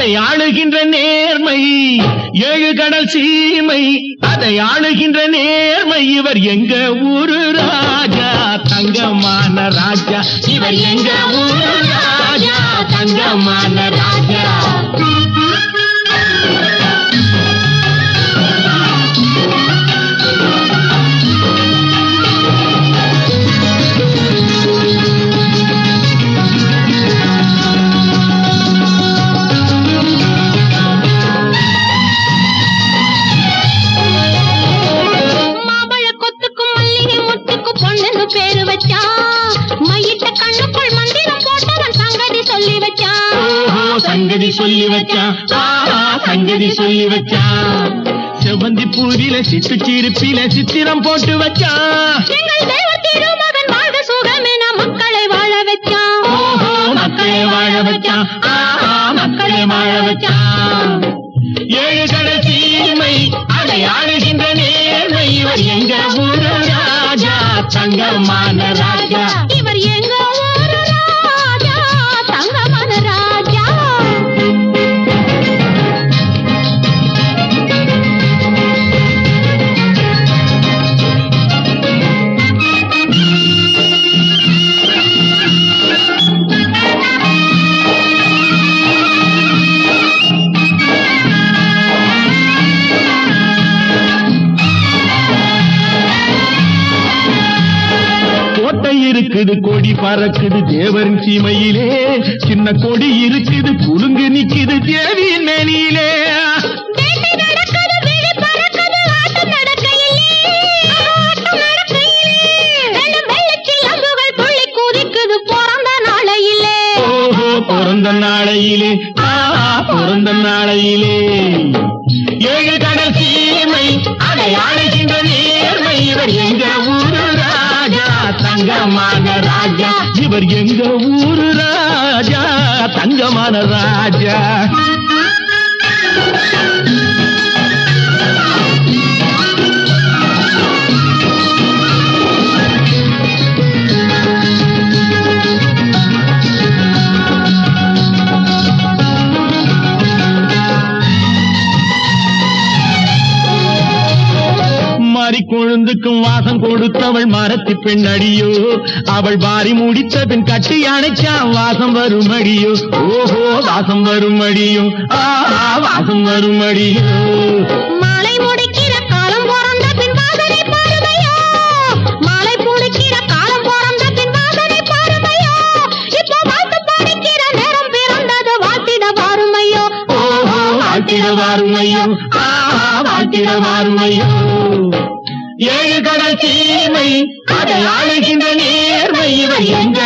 அதை ஆளுகின்ற நேர்மை, ஏழு கடல் சீமை அதை ஆளுகின்ற நேர்மை. இவர் எங்க ஊரு ராஜா, தங்கமான ராஜா. இவர் எங்க ஊரு ராஜா, தங்கமான ராஜா. பேரு வச்சா மையிட்ட கண்ணுக்குள் மந்திரம் போட்டவன் சங்கதி சொல்லி வச்சான். சங்கதி சொல்லி வச்சான், சங்கதி சொல்லி வச்சான். செவந்தி பூரில சிட்டு சிரிப்பில சித்திரம் போட்டு வச்சான். எங்கள் தேவ திருமகன் வாழ்க சுகமென மக்களை வாழ வச்சான். மக்களை வாழ வச்சான், மக்களை வாழ வச்சான். ஏழு கடல் சீமை அதை ஆளுகின்ற நேர்மை. இவர் எங்க ஊரு ராஜா, தங்கமான ராஜா. இவர் எங்க ஊரு ராஜா, தங்கமான ராஜா. இருக்குது கொடி பறக்குது தேவரின் சீமையிலே. சின்ன கொடி இருக்குது குலுங்கு நிக்குது தேவியின் மேனியிலே. பிறந்த நாளையிலே, பிறந்த நாளையிலே. ஏழு கடல் சீமை அதை ஆளுகின்ற நேர்மை. இவர் எங்க ஊரு ராஜா, தங்கமான ராஜா. இவர் எங்க ஊரு ராஜா, தங்கமான ராஜா. கொழுந்துக்கும் வாசம் கொடுத்தவள் மரத்தி பெண் அடியோ. அவள் வாரி முடித்த பின் கட்டி அணைச்சான் வாசம் வரும் அடியோ. ஓஹோ வாசம் வரும் அடியோ, வாசம் வரும் அடியோ. மாலை முடிக்கிற காலம் பிறந்த பின் வாசனை பாருமையோ. மாலை முடிக்கிற காலம் பிறந்த பின் வாசனை பாருமையோ. இப்போ வாழ்த்து பாடிக்கிற நேரம் பிறந்தது வாழ்த்திட வாருமையோ. ஓஹோ வாழ்த்திட வாருமையோ, வாழ்த்திட வாருமையோ. ஏழு கடல் சீமை அதை ஆளுகின்ற நேர்மை. இவர் எங்க